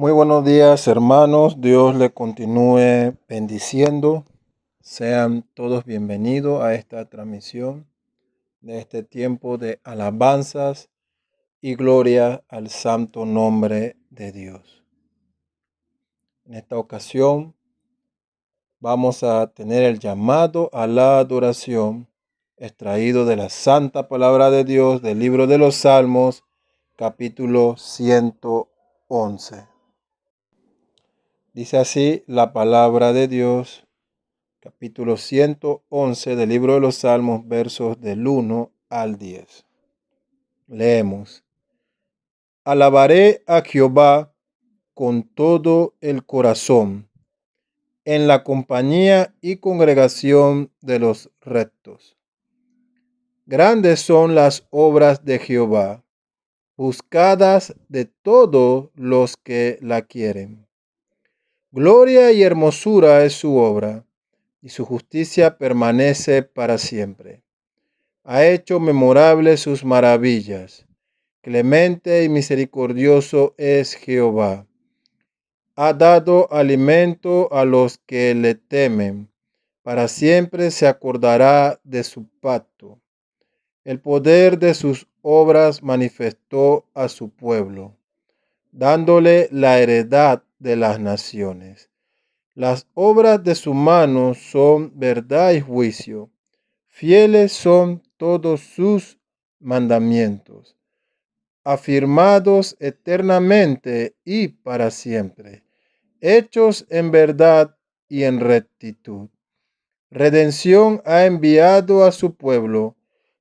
Muy buenos días, hermanos. Dios le continúe bendiciendo. Sean todos bienvenidos a esta transmisión de este tiempo de alabanzas y gloria al santo nombre de Dios. En esta ocasión vamos a tener el llamado a la adoración extraído de la santa palabra de Dios del libro de los Salmos, capítulo 111. Dice así la palabra de Dios, capítulo 111 del libro de los Salmos, versos del 1 al 10. Leemos: Alabaré a Jehová con todo el corazón, en la compañía y congregación de los rectos. Grandes son las obras de Jehová, buscadas de todos los que la quieren. Gloria y hermosura es su obra, y su justicia permanece para siempre. Ha hecho memorables sus maravillas. Clemente y misericordioso es Jehová. Ha dado alimento a los que le temen. Para siempre se acordará de su pacto. El poder de sus obras manifestó a su pueblo, dándole la heredad de las naciones. Las obras de su mano son verdad y juicio. Fieles son todos sus mandamientos, afirmados eternamente y para siempre, hechos en verdad y en rectitud. Redención ha enviado a su pueblo,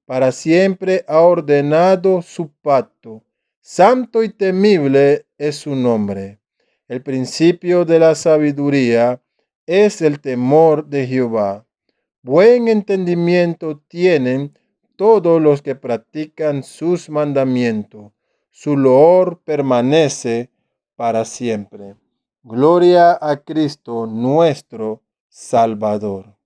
para siempre ha ordenado su pacto. Santo y temible es su nombre. El principio de la sabiduría es el temor de Jehová. Buen entendimiento tienen todos los que practican sus mandamientos. Su loor permanece para siempre. Gloria a Cristo nuestro Salvador.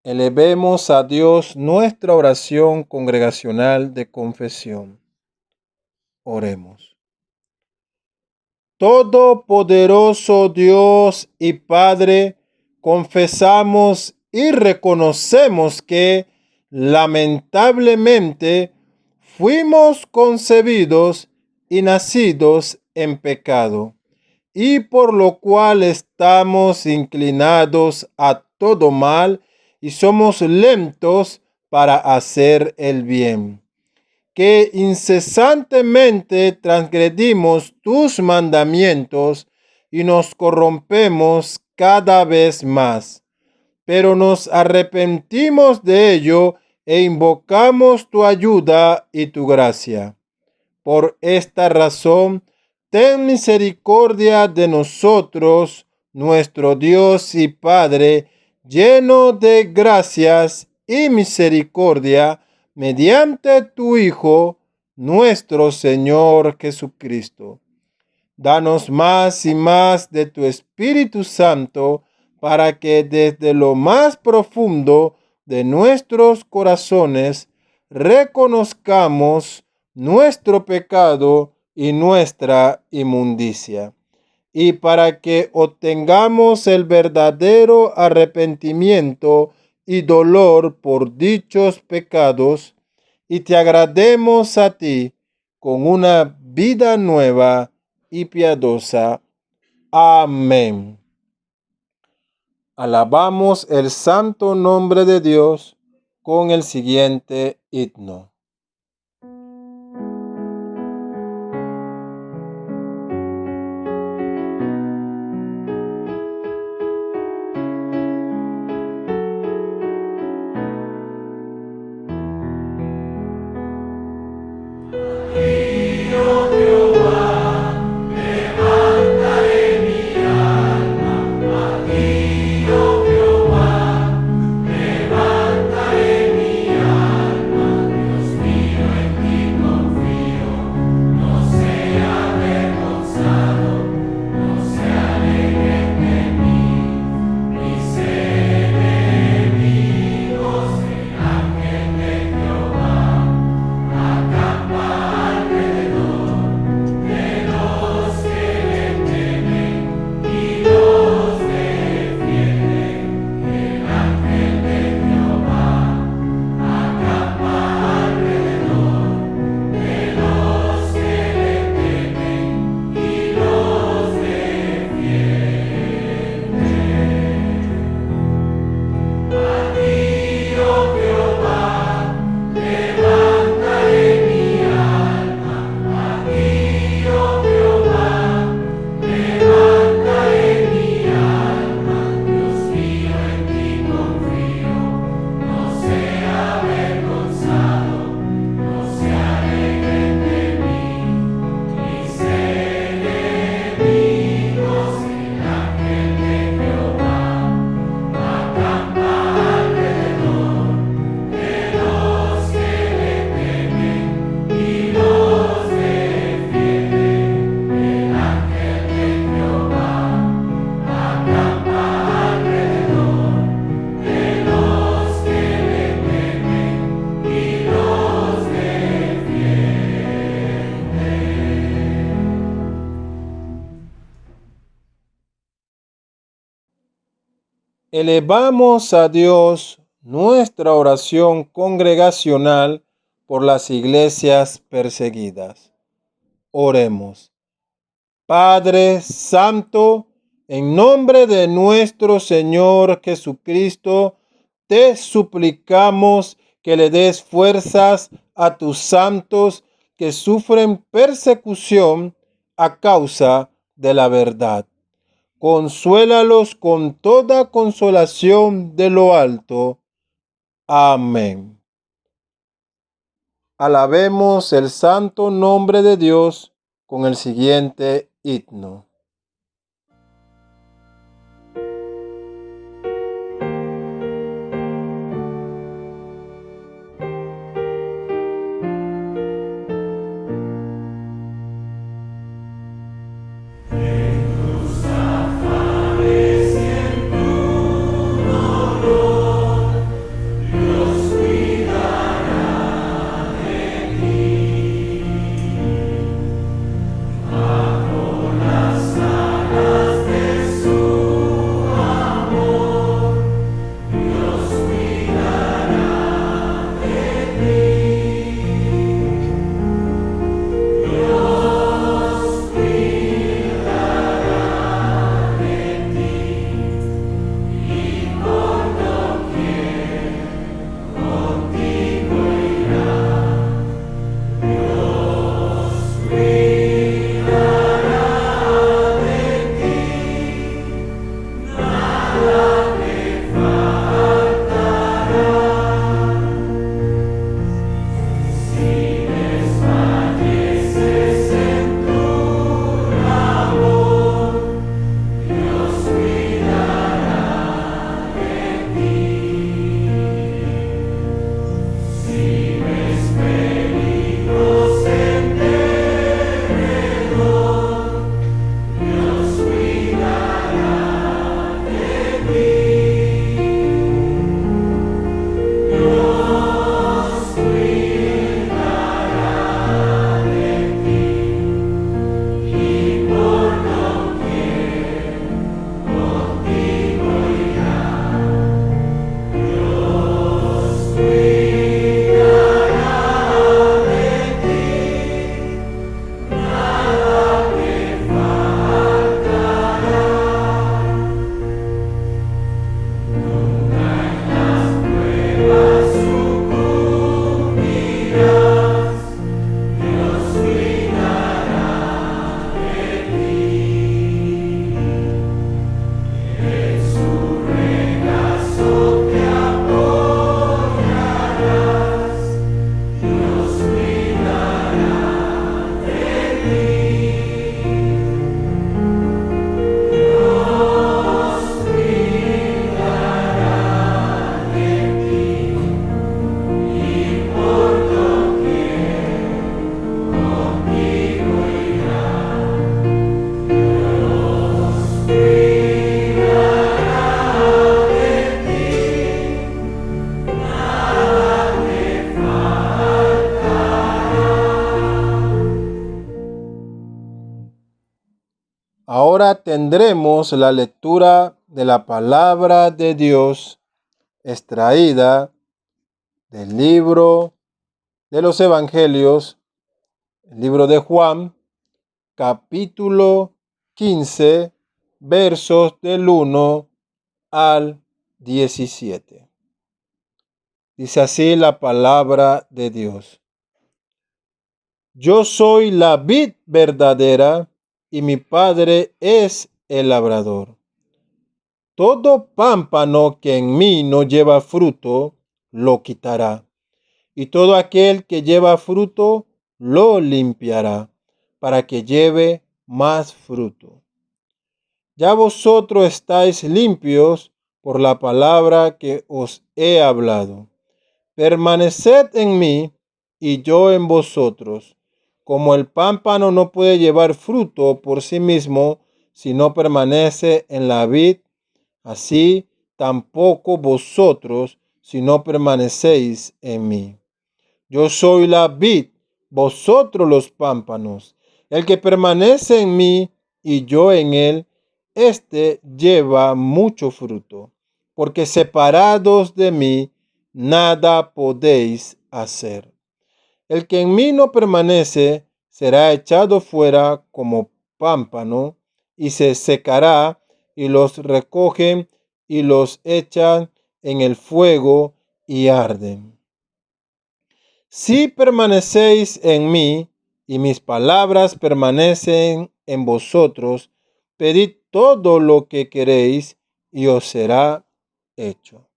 Elevemos a Dios nuestra oración congregacional de confesión. Oremos. Todopoderoso Dios y Padre, confesamos y reconocemos que, lamentablemente, fuimos concebidos y nacidos en pecado, y por lo cual estamos inclinados a todo mal y somos lentos para hacer el bien. Que incesantemente transgredimos tus mandamientos y nos corrompemos cada vez más. Pero nos arrepentimos de ello e invocamos tu ayuda y tu gracia. Por esta razón, ten misericordia de nosotros, nuestro Dios y Padre, lleno de gracias y misericordia, mediante tu Hijo, nuestro Señor Jesucristo. Danos más y más de tu Espíritu Santo, para que desde lo más profundo de nuestros corazones reconozcamos nuestro pecado y nuestra inmundicia, y para que obtengamos el verdadero arrepentimiento y dolor por dichos pecados, y te agrademos a ti con una vida nueva y piadosa. Amén. Alabamos el santo nombre de Dios con el siguiente himno. Elevamos a Dios nuestra oración congregacional por las iglesias perseguidas. Oremos. Padre Santo, en nombre de nuestro Señor Jesucristo, te suplicamos que le des fuerzas a tus santos que sufren persecución a causa de la verdad. Consuélalos con toda consolación de lo alto. Amén. Alabemos el santo nombre de Dios con el siguiente himno. Ahora tendremos la lectura de la palabra de Dios extraída del libro de los Evangelios, el libro de Juan, capítulo 15, versos del 1 al 17. Dice así la palabra de Dios. Yo soy la vid verdadera y mi Padre es el labrador. Todo pámpano que en mí no lleva fruto, lo quitará, y todo aquel que lleva fruto, lo limpiará, para que lleve más fruto. Ya vosotros estáis limpios por la palabra que os he hablado. Permaneced en mí y yo en vosotros. Como el pámpano no puede llevar fruto por sí mismo si no permanece en la vid, así tampoco vosotros si no permanecéis en mí. Yo soy la vid, vosotros los pámpanos. El que permanece en mí y yo en él, éste lleva mucho fruto, porque separados de mí, nada podéis hacer. El que en mí no permanece será echado fuera como pámpano y se secará, y los recogen y los echan en el fuego y arden. Si permanecéis en mí y mis palabras permanecen en vosotros, pedid todo lo que queréis y os será hecho.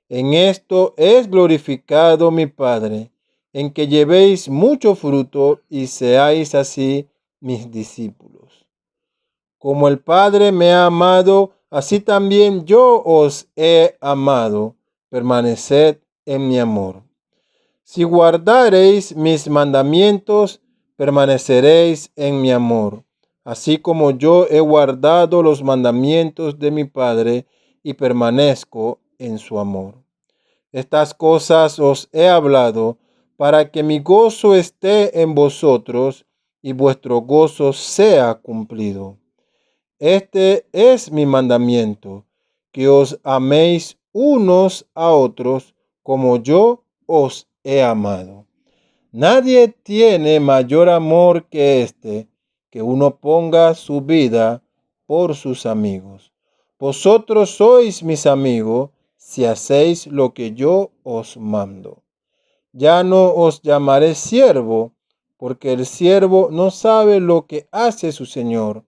En esto es glorificado mi Padre, en que llevéis mucho fruto y seáis así mis discípulos. Como el Padre me ha amado, así también yo os he amado. Permaneced en mi amor. Si guardareis mis mandamientos, permaneceréis en mi amor, así como yo he guardado los mandamientos de mi Padre y permanezco en su amor. Estas cosas os he hablado para que mi gozo esté en vosotros y vuestro gozo sea cumplido. Este es mi mandamiento, que os améis unos a otros como yo os he amado. Nadie tiene mayor amor que este, que uno ponga su vida por sus amigos. Vosotros sois mis amigos si hacéis lo que yo os mando. Ya no os llamaré siervo, porque el siervo no sabe lo que hace su señor,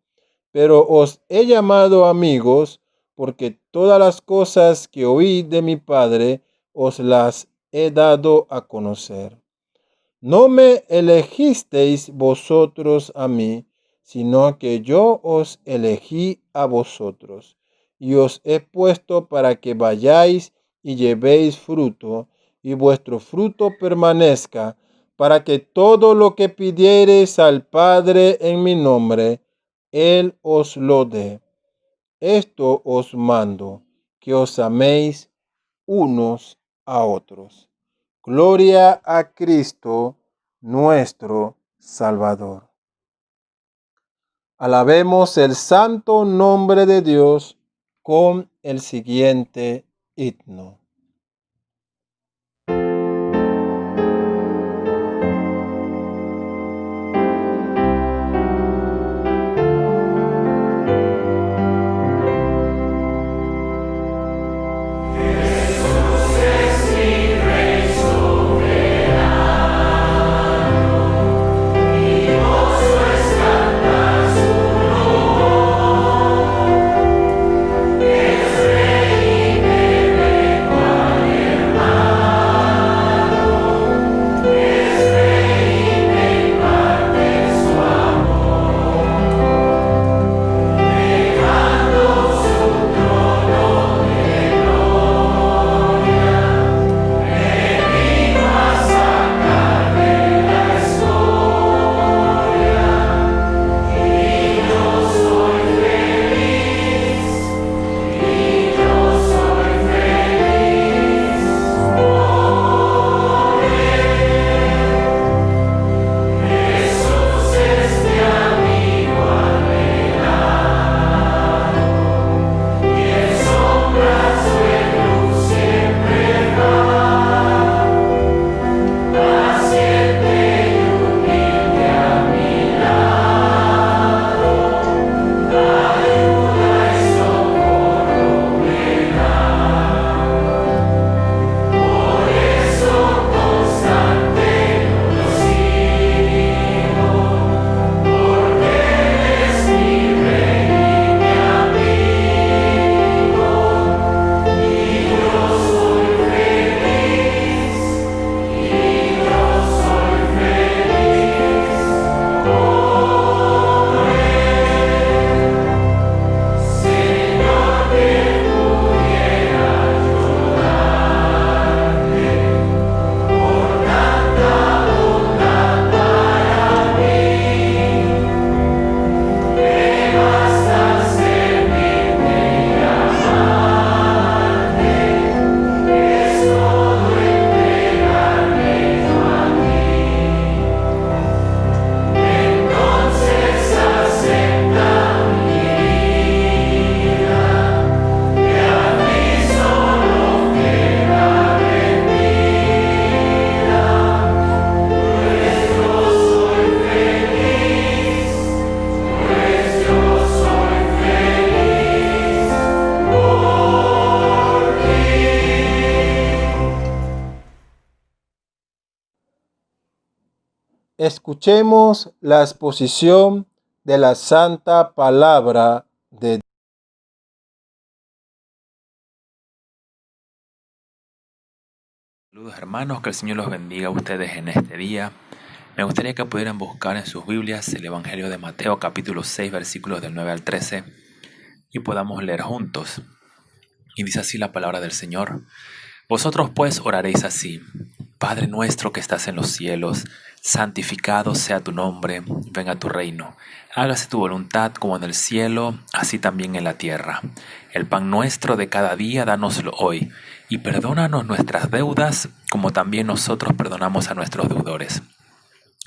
pero os he llamado amigos, porque todas las cosas que oí de mi Padre os las he dado a conocer. No me elegisteis vosotros a mí, sino que yo os elegí a vosotros, y os he puesto para que vayáis y llevéis fruto, y vuestro fruto permanezca, para que todo lo que pidiereis al Padre en mi nombre, Él os lo dé. Esto os mando, que os améis unos a otros. Gloria a Cristo, nuestro Salvador. Alabemos el santo nombre de Dios con el siguiente himno. Escuchemos la exposición de la santa palabra de Dios. Saludos hermanos, que el Señor los bendiga a ustedes en este día. Me gustaría que pudieran buscar en sus Biblias el Evangelio de Mateo capítulo 6 versículos del 9 al 13 y podamos leer juntos. Y dice así la palabra del Señor. Vosotros pues oraréis así: Padre nuestro que estás en los cielos, santificado sea tu nombre, venga tu reino. Hágase tu voluntad como en el cielo, así también en la tierra. El pan nuestro de cada día, dánoslo hoy, y perdónanos nuestras deudas, como también nosotros perdonamos a nuestros deudores.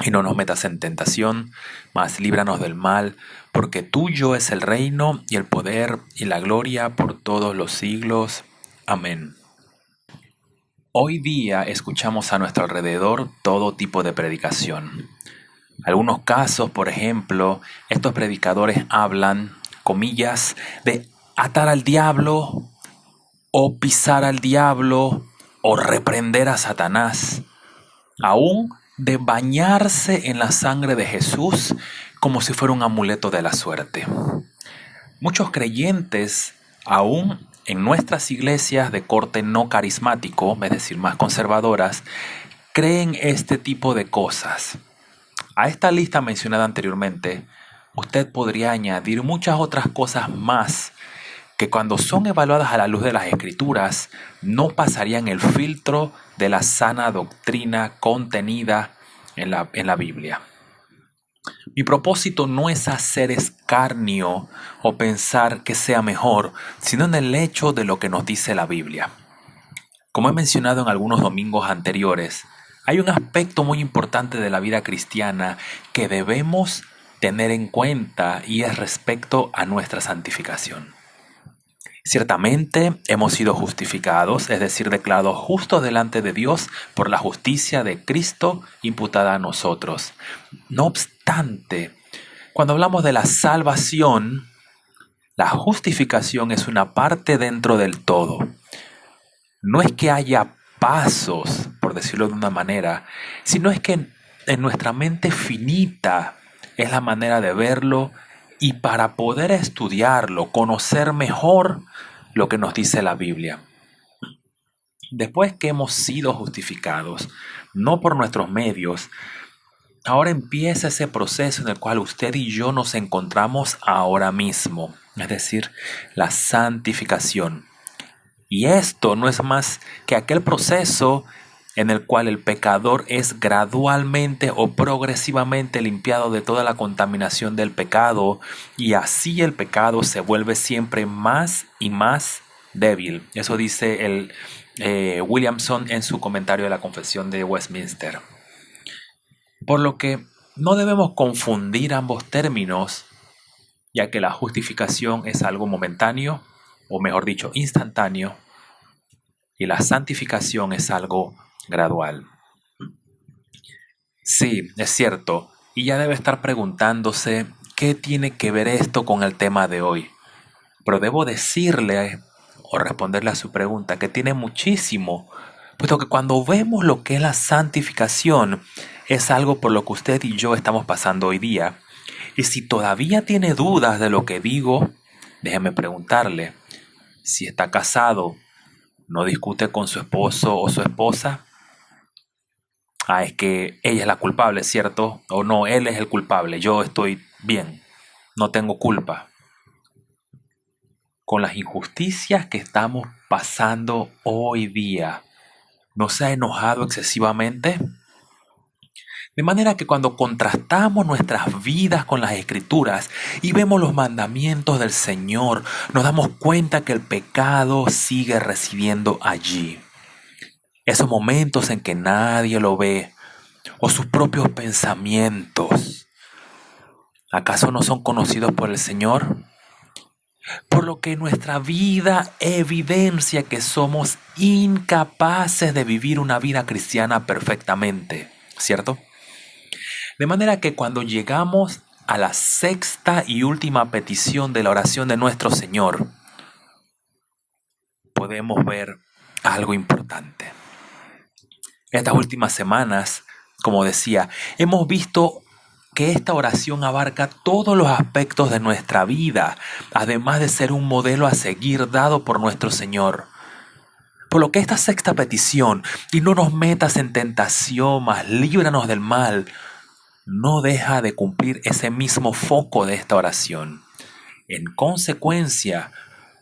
Y no nos metas en tentación, mas líbranos del mal, porque tuyo es el reino, y el poder, y la gloria por todos los siglos. Amén. Hoy día escuchamos a nuestro alrededor todo tipo de predicación. Algunos casos, por ejemplo, estos predicadores hablan, comillas, de atar al diablo o pisar al diablo o reprender a Satanás, aún de bañarse en la sangre de Jesús como si fuera un amuleto de la suerte. Muchos creyentes, aún en nuestras iglesias de corte no carismático, es decir, más conservadoras, creen este tipo de cosas. A esta lista mencionada anteriormente, usted podría añadir muchas otras cosas más que cuando son evaluadas a la luz de las Escrituras no pasarían el filtro de la sana doctrina contenida en la Biblia. Mi propósito no es hacer escarnio o pensar que sea mejor, sino en el hecho de lo que nos dice la Biblia. Como he mencionado en algunos domingos anteriores, hay un aspecto muy importante de la vida cristiana que debemos tener en cuenta y es respecto a nuestra santificación. Ciertamente hemos sido justificados, es decir, declarados justos delante de Dios por la justicia de Cristo imputada a nosotros. No obstante, cuando hablamos de la salvación, la justificación es una parte dentro del todo. No es que haya pasos, por decirlo de una manera, sino es que en nuestra mente finita es la manera de verlo y para poder estudiarlo, conocer mejor lo que nos dice la Biblia. Después que hemos sido justificados, no por nuestros medios, ahora empieza ese proceso en el cual usted y yo nos encontramos ahora mismo, es decir, la santificación. Y esto no es más que aquel proceso en el cual el pecador es gradualmente o progresivamente limpiado de toda la contaminación del pecado y así el pecado se vuelve siempre más y más débil. Eso dice el Williamson en su comentario de la Confesión de Westminster. Por lo que no debemos confundir ambos términos, ya que la justificación es algo momentáneo, o mejor dicho, instantáneo, y la santificación es algo gradual. Sí, es cierto, y ya debe estar preguntándose qué tiene que ver esto con el tema de hoy. Pero debo decirle o responderle a su pregunta que tiene muchísimo, puesto que cuando vemos lo que es la santificación, es algo por lo que usted y yo estamos pasando hoy día. Y si todavía tiene dudas de lo que digo, déjeme preguntarle, si está casado, ¿no discute con su esposo o su esposa? Ah, es que ella es la culpable, ¿cierto? O no, él es el culpable, yo estoy bien, no tengo culpa. Con las injusticias que estamos pasando hoy día, ¿no se ha enojado excesivamente? De manera que cuando contrastamos nuestras vidas con las Escrituras y vemos los mandamientos del Señor, nos damos cuenta que el pecado sigue residiendo allí. Esos momentos en que nadie lo ve o sus propios pensamientos, ¿acaso no son conocidos por el Señor? Por lo que nuestra vida evidencia que somos incapaces de vivir una vida cristiana perfectamente, ¿cierto? De manera que cuando llegamos a la sexta y última petición de la oración de nuestro Señor, podemos ver algo importante. Estas últimas semanas Como decía, hemos visto que esta oración abarca todos los aspectos de nuestra vida, además de ser un modelo a seguir dado por nuestro Señor. Por lo que esta sexta petición, y no nos metas en tentación, mas líbranos del mal, no deja de cumplir ese mismo foco de esta oración. En consecuencia,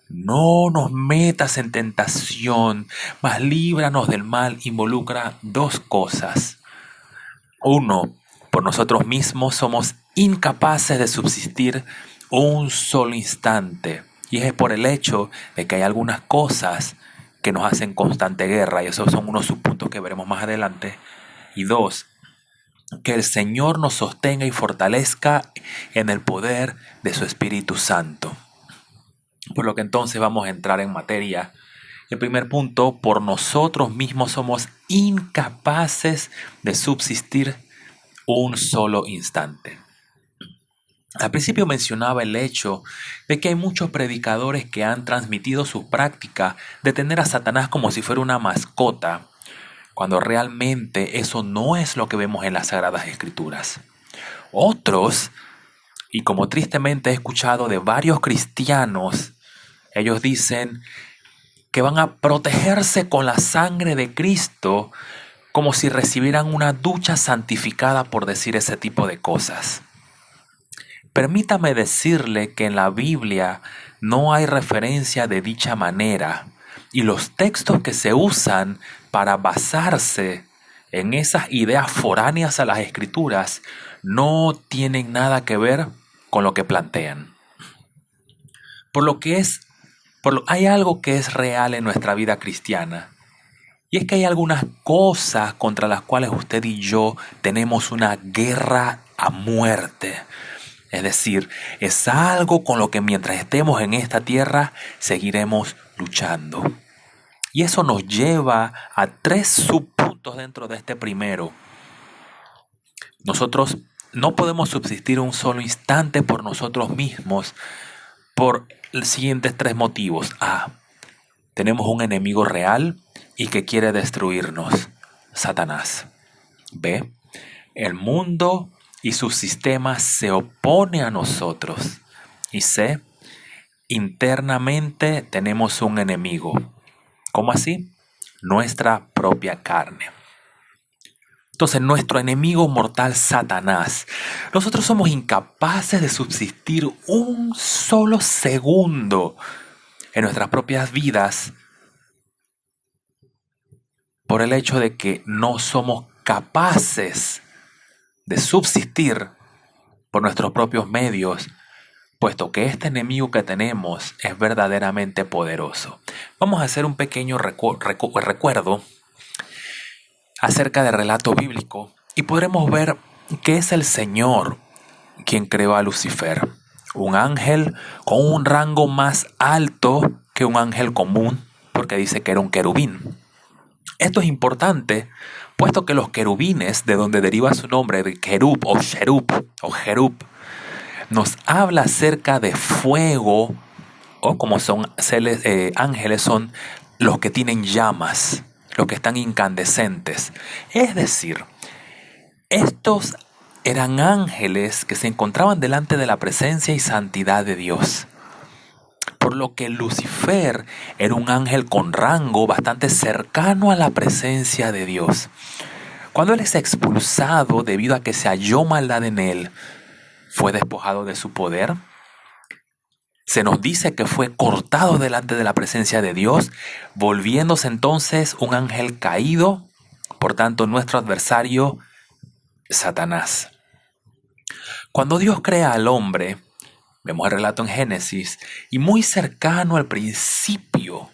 no nos metas en tentación, mas líbranos del mal involucra dos cosas. Uno, por nosotros mismos somos incapaces de subsistir un solo instante. Y es por el hecho de que hay algunas cosas que nos hacen constante guerra, y esos son unos subpuntos que veremos más adelante. Y dos, que el Señor nos sostenga y fortalezca en el poder de su Espíritu Santo. Por lo que entonces vamos a entrar en materia. El primer punto, por nosotros mismos somos incapaces de subsistir un solo instante. Al principio mencionaba el hecho de que hay muchos predicadores que han transmitido su práctica de tener a Satanás como si fuera una mascota, cuando realmente eso no es lo que vemos en las Sagradas Escrituras. Otros, y como tristemente he escuchado de varios cristianos, ellos dicen que van a protegerse con la sangre de Cristo como si recibieran una ducha santificada por decir ese tipo de cosas. Permítame decirle que en la Biblia no hay referencia de dicha manera, y los textos que se usan para basarse en esas ideas foráneas a las Escrituras no tienen nada que ver con lo que plantean. Hay algo que es real en nuestra vida cristiana, y es que hay algunas cosas contra las cuales usted y yo tenemos una guerra a muerte. Es decir, es algo con lo que mientras estemos en esta tierra seguiremos luchando. Y eso nos lleva a tres subpuntos dentro de este primero. Nosotros no podemos subsistir un solo instante por nosotros mismos por los siguientes tres motivos. A. Tenemos un enemigo real y que quiere destruirnos, Satanás. B. El mundo y su sistema se opone a nosotros. Y C. Internamente tenemos un enemigo. ¿Cómo así? Nuestra propia carne. Entonces, nuestro enemigo mortal, Satanás, nosotros somos incapaces de subsistir un solo segundo en nuestras propias vidas por el hecho de que no somos capaces de subsistir por nuestros propios medios, puesto que este enemigo que tenemos es verdaderamente poderoso. Vamos a hacer un pequeño recuerdo acerca del relato bíblico y podremos ver que es el Señor quien creó a Lucifer, un ángel con un rango más alto que un ángel común, porque dice que era un querubín. Esto es importante, puesto que los querubines, de donde deriva su nombre de querub o cherub, nos habla acerca de fuego, o como son ángeles, son los que tienen llamas, los que están incandescentes. Es decir, estos eran ángeles que se encontraban delante de la presencia y santidad de Dios. Por lo que Lucifer era un ángel con rango bastante cercano a la presencia de Dios. Cuando él es expulsado debido a que se halló maldad en él, fue despojado de su poder. Se nos dice que fue cortado delante de la presencia de Dios, volviéndose entonces un ángel caído, por tanto nuestro adversario, Satanás. Cuando Dios crea al hombre, vemos el relato en Génesis, y muy cercano al principio,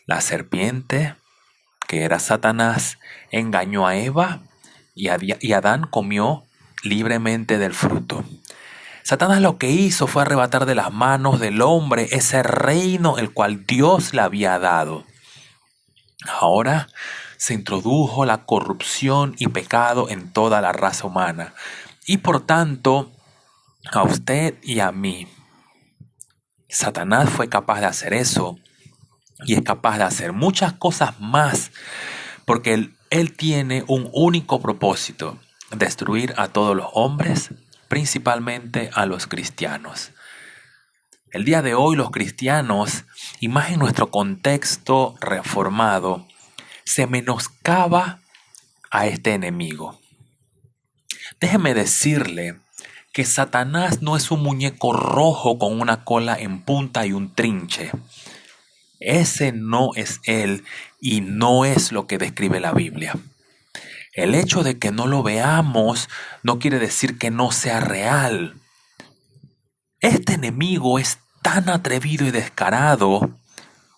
la serpiente, que era Satanás, engañó a Eva y Adán comió libremente del fruto. Satanás lo que hizo fue arrebatar de las manos del hombre ese reino el cual Dios le había dado. Ahora se introdujo la corrupción y pecado en toda la raza humana. Y por tanto, a usted y a mí, Satanás fue capaz de hacer eso y es capaz de hacer muchas cosas más, porque Él tiene un único propósito: destruir a todos los hombres, principalmente a los cristianos. El día de hoy los cristianos, y más en nuestro contexto reformado, se menoscaba a este enemigo. Déjeme decirle que Satanás no es un muñeco rojo con una cola en punta y un trinche. Ese no es él y no es lo que describe la Biblia. El hecho de que no lo veamos no quiere decir que no sea real. Este enemigo es tan atrevido y descarado,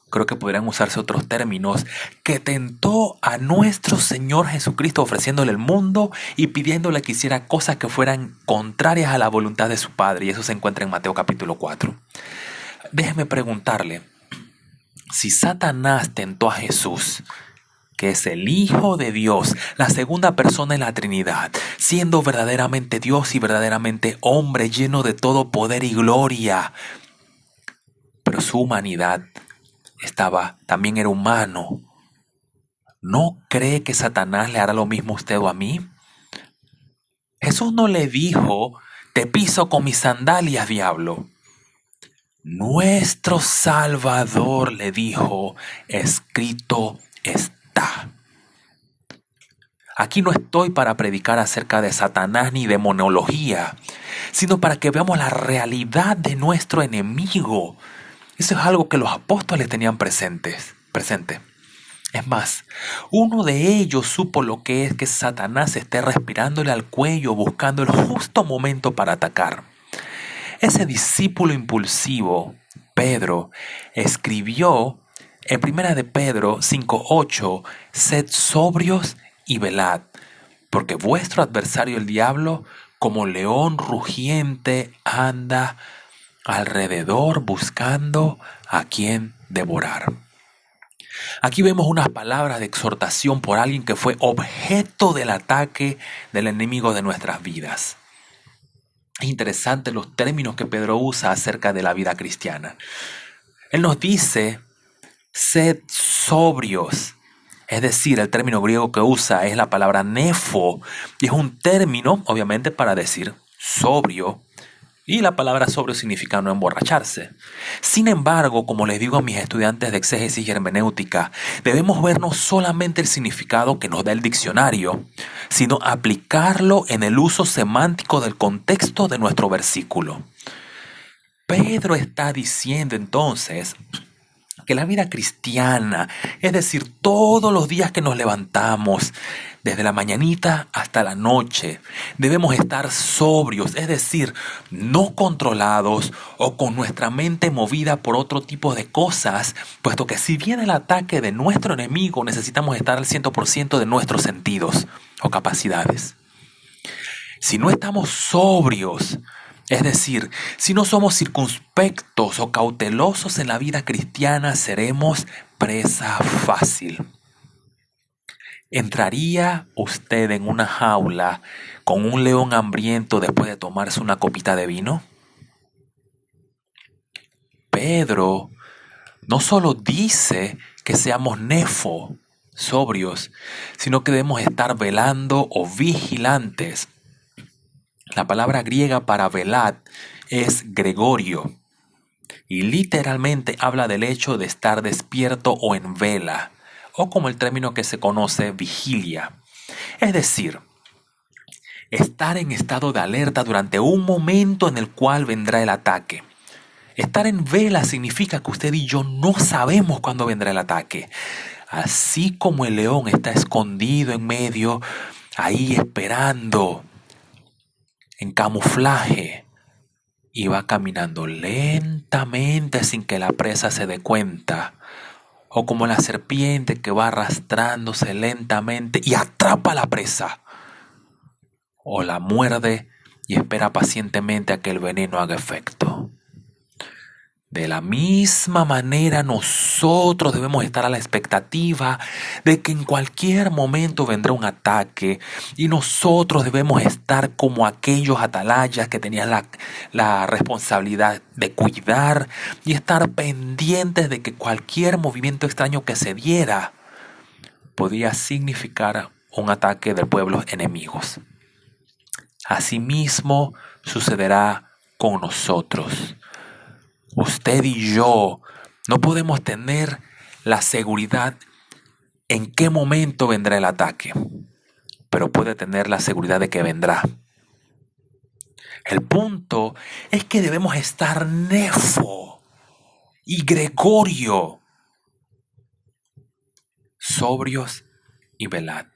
creo que podrían usarse otros términos, que tentó a nuestro Señor Jesucristo ofreciéndole el mundo y pidiéndole que hiciera cosas que fueran contrarias a la voluntad de su Padre. Y eso se encuentra en Mateo capítulo 4. Déjeme preguntarle, si Satanás tentó a Jesús, que es el Hijo de Dios, la segunda persona en la Trinidad, siendo verdaderamente Dios y verdaderamente hombre, lleno de todo poder y gloria, pero su humanidad también era humano, ¿no cree que Satanás le hará lo mismo a usted o a mí? Jesús no le dijo: te piso con mis sandalias, diablo. Nuestro Salvador le dijo: escrito está. Aquí no estoy para predicar acerca de Satanás ni demonología, sino para que veamos la realidad de nuestro enemigo. Eso es algo que los apóstoles tenían presente. Es más, uno de ellos supo lo que es que Satanás esté respirándole al cuello buscando el justo momento para atacar. Ese discípulo impulsivo, Pedro, escribió en 1 de Pedro 5:8: sed sobrios y velad, porque vuestro adversario el diablo, como león rugiente, anda alrededor buscando a quien devorar. Aquí vemos unas palabras de exhortación por alguien que fue objeto del ataque del enemigo de nuestras vidas. Es interesante los términos que Pedro usa acerca de la vida cristiana. Él nos dice: sed sobrios. Es decir, el término griego que usa es la palabra nefo, y es un término, obviamente, para decir sobrio. Y la palabra sobrio significa no emborracharse. Sin embargo, como les digo a mis estudiantes de exégesis y hermenéutica, debemos ver no solamente el significado que nos da el diccionario, sino aplicarlo en el uso semántico del contexto de nuestro versículo. Pedro está diciendo entonces que la vida cristiana, es decir, todos los días que nos levantamos, desde la mañanita hasta la noche, debemos estar sobrios, es decir, no controlados o con nuestra mente movida por otro tipo de cosas, puesto que si viene el ataque de nuestro enemigo, necesitamos estar al 100% de nuestros sentidos o capacidades. Si no estamos sobrios, es decir, si no somos circunspectos o cautelosos en la vida cristiana, seremos presa fácil. ¿Entraría usted en una jaula con un león hambriento después de tomarse una copita de vino? Pedro no solo dice que seamos nefo, sobrios, sino que debemos estar velando o vigilantes. La palabra griega para velad es gregorio y literalmente habla del hecho de estar despierto o en vela, o como el término que se conoce, vigilia. Es decir, estar en estado de alerta durante un momento en el cual vendrá el ataque. Estar en vela significa que usted y yo no sabemos cuándo vendrá el ataque. Así como el león está escondido en medio, ahí esperando, en camuflaje, y va caminando lentamente sin que la presa se dé cuenta, o como la serpiente que va arrastrándose lentamente y atrapa a la presa, o la muerde y espera pacientemente a que el veneno haga efecto. De la misma manera, nosotros debemos estar a la expectativa de que en cualquier momento vendrá un ataque, y nosotros debemos estar como aquellos atalayas que tenían la responsabilidad de cuidar y estar pendientes de que cualquier movimiento extraño que se diera podía significar un ataque de pueblos enemigos. Asimismo sucederá con nosotros. Usted y yo no podemos tener la seguridad en qué momento vendrá el ataque, pero puede tener la seguridad de que vendrá. El punto es que debemos estar Nefo y Gregorio, sobrios y velad.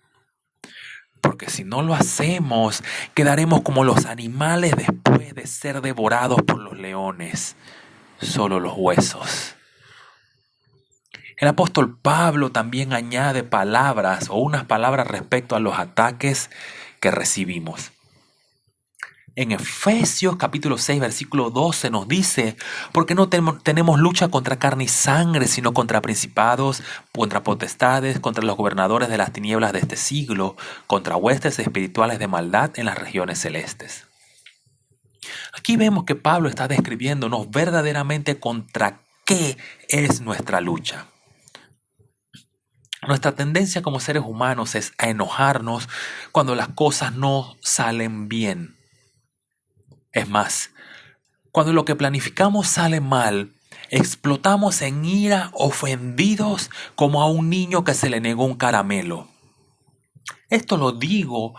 Porque si no lo hacemos, quedaremos como los animales después de ser devorados por los leones, solo los huesos. El apóstol Pablo también añade palabras o unas palabras respecto a los ataques que recibimos. En Efesios capítulo 6, versículo 12 nos dice, porque no tenemos lucha contra carne y sangre, sino contra principados, contra potestades, contra los gobernadores de las tinieblas de este siglo, contra huestes espirituales de maldad en las regiones celestes. Aquí vemos que Pablo está describiéndonos verdaderamente contra qué es nuestra lucha. Nuestra tendencia como seres humanos es a enojarnos cuando las cosas no salen bien. Es más, cuando lo que planificamos sale mal, explotamos en ira, ofendidos como a un niño que se le negó un caramelo. Esto lo digo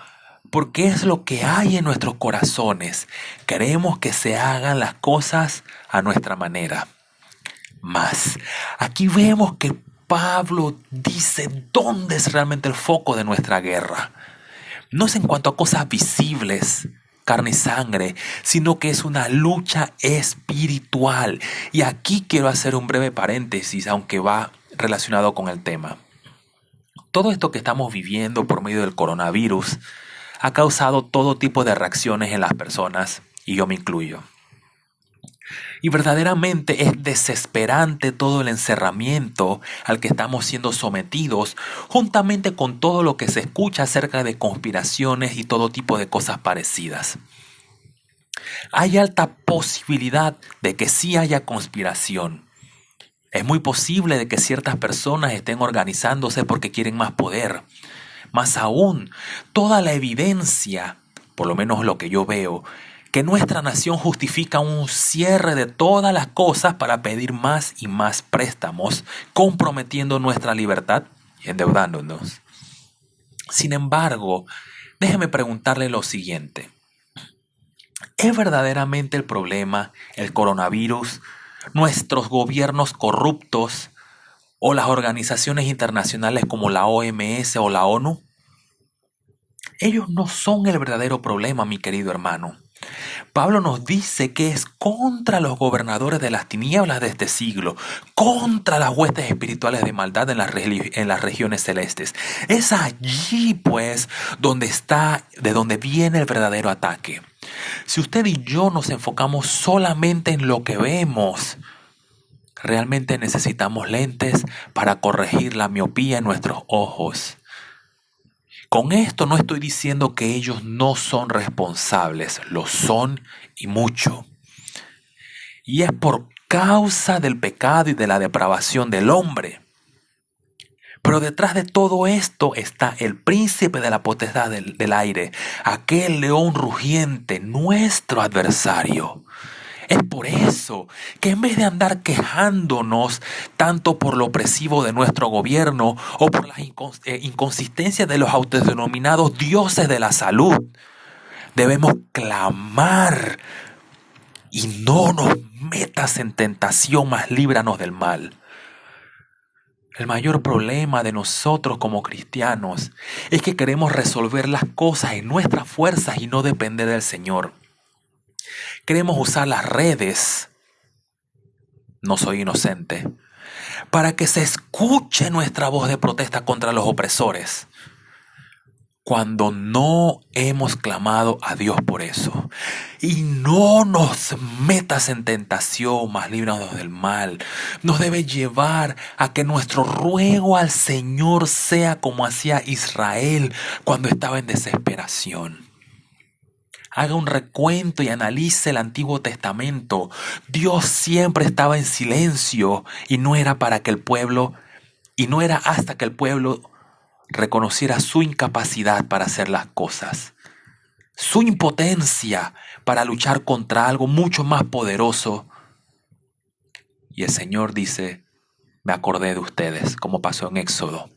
porque es lo que hay en nuestros corazones. Queremos que se hagan las cosas a nuestra manera. Mas, aquí vemos que Pablo dice dónde es realmente el foco de nuestra guerra. No es en cuanto a cosas visibles, carne y sangre, sino que es una lucha espiritual. Y aquí quiero hacer un breve paréntesis, aunque va relacionado con el tema. Todo esto que estamos viviendo por medio del coronavirus ha causado todo tipo de reacciones en las personas, y yo me incluyo. Y verdaderamente es desesperante todo el encerramiento al que estamos siendo sometidos, juntamente con todo lo que se escucha acerca de conspiraciones y todo tipo de cosas parecidas. Hay alta posibilidad de que sí haya conspiración. Es muy posible de que ciertas personas estén organizándose porque quieren más poder. Más aún, toda la evidencia, por lo menos lo que yo veo, que nuestra nación justifica un cierre de todas las cosas para pedir más y más préstamos, comprometiendo nuestra libertad y endeudándonos. Sin embargo, déjeme preguntarle lo siguiente. ¿Es verdaderamente el problema el coronavirus, nuestros gobiernos corruptos o las organizaciones internacionales como la OMS o la ONU? Ellos no son el verdadero problema, mi querido hermano. Pablo nos dice que es contra los gobernadores de las tinieblas de este siglo, contra las huestes espirituales de maldad en las regiones celestes. Es allí, pues, de donde viene el verdadero ataque. Si usted y yo nos enfocamos solamente en lo que vemos, realmente necesitamos lentes para corregir la miopía en nuestros ojos. Con esto no estoy diciendo que ellos no son responsables, lo son y mucho. Y es por causa del pecado y de la depravación del hombre. Pero detrás de todo esto está el príncipe de la potestad del aire, aquel león rugiente, nuestro adversario. Es por eso que en vez de andar quejándonos tanto por lo opresivo de nuestro gobierno o por las inconsistencias de los autodenominados dioses de la salud, debemos clamar y no nos metas en tentación, mas líbranos del mal. El mayor problema de nosotros como cristianos es que queremos resolver las cosas en nuestras fuerzas y no depender del Señor. Queremos usar las redes, no soy inocente, para que se escuche nuestra voz de protesta contra los opresores, cuando no hemos clamado a Dios por eso. Y no nos metas en tentación, mas líbranos del mal. Nos debe llevar a que nuestro ruego al Señor sea como hacía Israel cuando estaba en desesperación. Haga un recuento y analice el Antiguo Testamento. Dios siempre estaba en silencio y no era hasta que el pueblo reconociera su incapacidad para hacer las cosas, su impotencia para luchar contra algo mucho más poderoso. Y el Señor dice, me acordé de ustedes, como pasó en Éxodo,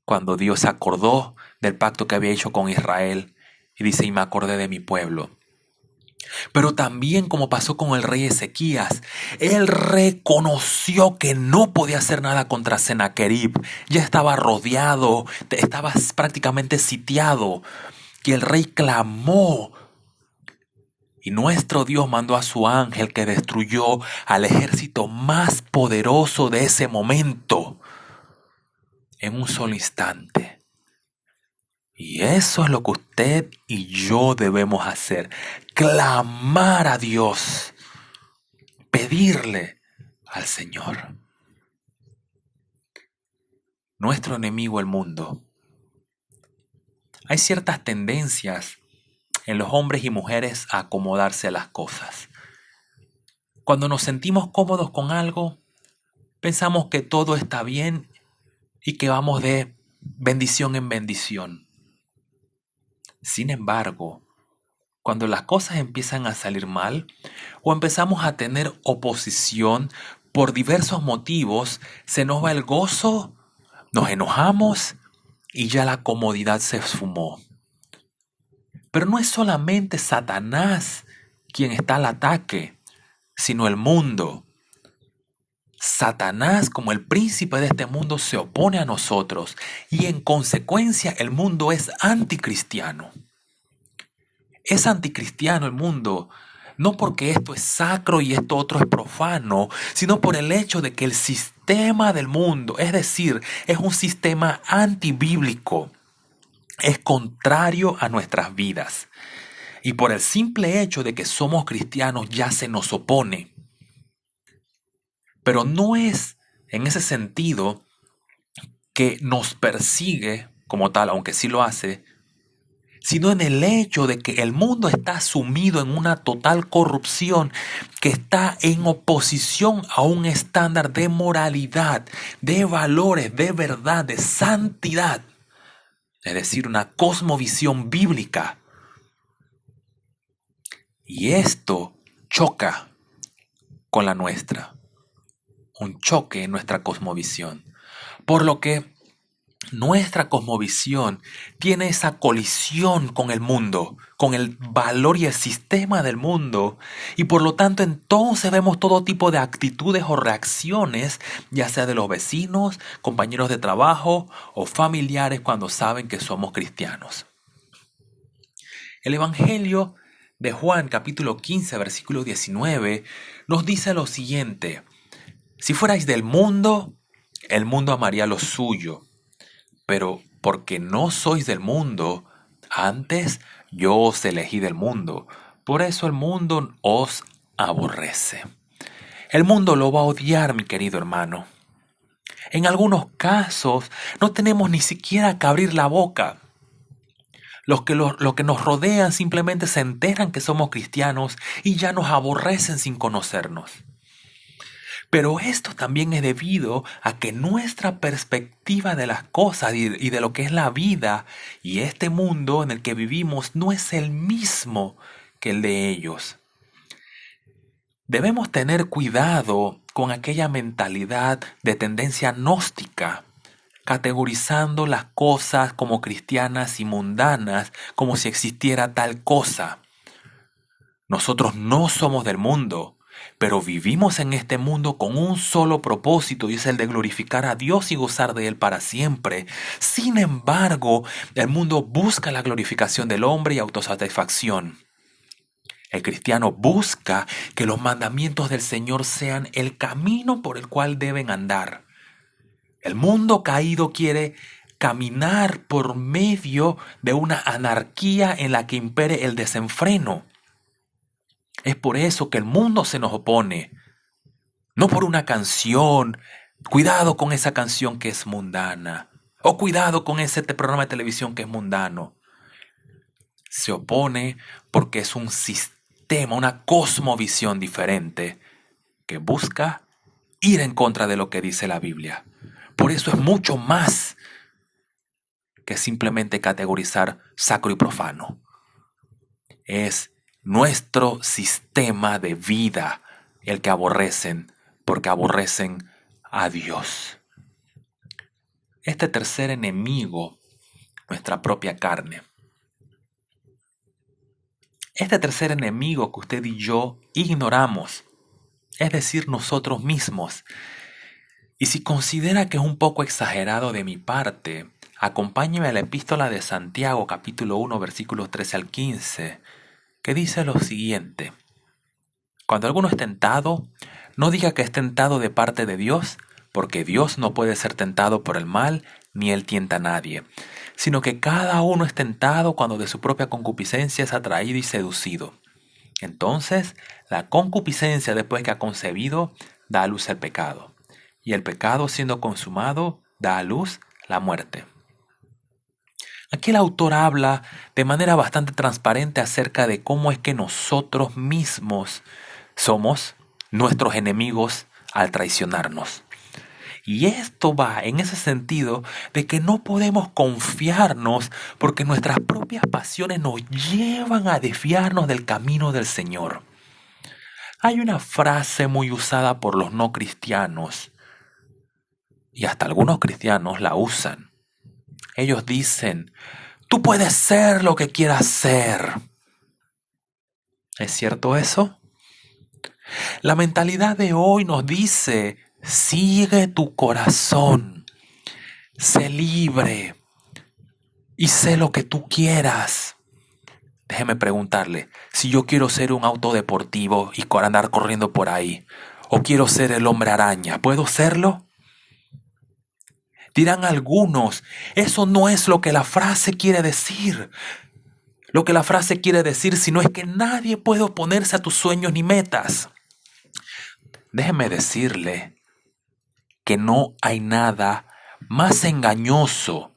cuando Dios se acordó del pacto que había hecho con Israel y dice, y me acordé de mi pueblo. Pero también como pasó con el rey Ezequías, él reconoció que no podía hacer nada contra Sennacherib. Ya estaba rodeado, estaba prácticamente sitiado. Y el rey clamó. Y nuestro Dios mandó a su ángel que destruyó al ejército más poderoso de ese momento en un solo instante. Y eso es lo que usted y yo debemos hacer. Clamar a Dios. Pedirle al Señor. Nuestro enemigo, el mundo. Hay ciertas tendencias en los hombres y mujeres a acomodarse a las cosas. Cuando nos sentimos cómodos con algo, pensamos que todo está bien y que vamos de bendición en bendición. Sin embargo, cuando las cosas empiezan a salir mal o empezamos a tener oposición por diversos motivos, se nos va el gozo, nos enojamos y ya la comodidad se esfumó. Pero no es solamente Satanás quien está al ataque, sino el mundo. Satanás, como el príncipe de este mundo, se opone a nosotros y en consecuencia el mundo es anticristiano. Es anticristiano el mundo, no porque esto es sacro y esto otro es profano, sino por el hecho de que el sistema del mundo, es decir, es un sistema antibíblico, es contrario a nuestras vidas. Y por el simple hecho de que somos cristianos ya se nos opone. Pero no es en ese sentido que nos persigue como tal, aunque sí lo hace, sino en el hecho de que el mundo está sumido en una total corrupción que está en oposición a un estándar de moralidad, de valores, de verdad, de santidad. Es decir, una cosmovisión bíblica. Y esto choca con la nuestra. Un choque en nuestra cosmovisión. Por lo que nuestra cosmovisión tiene esa colisión con el mundo, con el valor y el sistema del mundo, y por lo tanto entonces vemos todo tipo de actitudes o reacciones, ya sea de los vecinos, compañeros de trabajo o familiares cuando saben que somos cristianos. El Evangelio de Juan capítulo 15 versículo 19 nos dice lo siguiente: si fuerais del mundo, el mundo amaría lo suyo. Pero porque no sois del mundo, antes yo os elegí del mundo. Por eso el mundo os aborrece. El mundo lo va a odiar, mi querido hermano. En algunos casos no tenemos ni siquiera que abrir la boca. Los que nos rodean simplemente se enteran que somos cristianos y ya nos aborrecen sin conocernos. Pero esto también es debido a que nuestra perspectiva de las cosas y de lo que es la vida y este mundo en el que vivimos no es el mismo que el de ellos. Debemos tener cuidado con aquella mentalidad de tendencia gnóstica, categorizando las cosas como cristianas y mundanas, como si existiera tal cosa. Nosotros no somos del mundo, pero vivimos en este mundo con un solo propósito y es el de glorificar a Dios y gozar de Él para siempre. Sin embargo, el mundo busca la glorificación del hombre y autosatisfacción. El cristiano busca que los mandamientos del Señor sean el camino por el cual deben andar. El mundo caído quiere caminar por medio de una anarquía en la que impere el desenfreno. Es por eso que el mundo se nos opone. No por una canción. Cuidado con esa canción que es mundana. O cuidado con ese programa de televisión que es mundano. Se opone porque es un sistema, una cosmovisión diferente que busca ir en contra de lo que dice la Biblia. Por eso es mucho más que simplemente categorizar sacro y profano. Es nuestro sistema de vida el que aborrecen, porque aborrecen a Dios. Este tercer enemigo, nuestra propia carne. Este tercer enemigo que usted y yo ignoramos, es decir, nosotros mismos. Y si considera que es un poco exagerado de mi parte, acompáñeme a la epístola de Santiago, capítulo 1, versículos 13 al 15, que dice lo siguiente: Cuando alguno es tentado, no diga que es tentado de parte de Dios, porque Dios no puede ser tentado por el mal, ni él tienta a nadie, sino que cada uno es tentado cuando de su propia concupiscencia es atraído y seducido. Entonces, la concupiscencia, después que ha concebido, da a luz el pecado, y el pecado, siendo consumado, da a luz la muerte. Aquí el autor habla de manera bastante transparente acerca de cómo es que nosotros mismos somos nuestros enemigos al traicionarnos. Y esto va en ese sentido de que no podemos confiarnos porque nuestras propias pasiones nos llevan a desviarnos del camino del Señor. Hay una frase muy usada por los no cristianos, y hasta algunos cristianos la usan. Ellos dicen: tú puedes ser lo que quieras ser. ¿Es cierto eso? La mentalidad de hoy nos dice: sigue tu corazón, sé libre y sé lo que tú quieras. Déjeme preguntarle, si yo quiero ser un auto deportivo y andar corriendo por ahí, o quiero ser el hombre araña, ¿puedo serlo? Dirán algunos, eso no es lo que la frase quiere decir. Lo que la frase quiere decir, sino es que nadie puede oponerse a tus sueños ni metas. Déjeme decirle que no hay nada más engañoso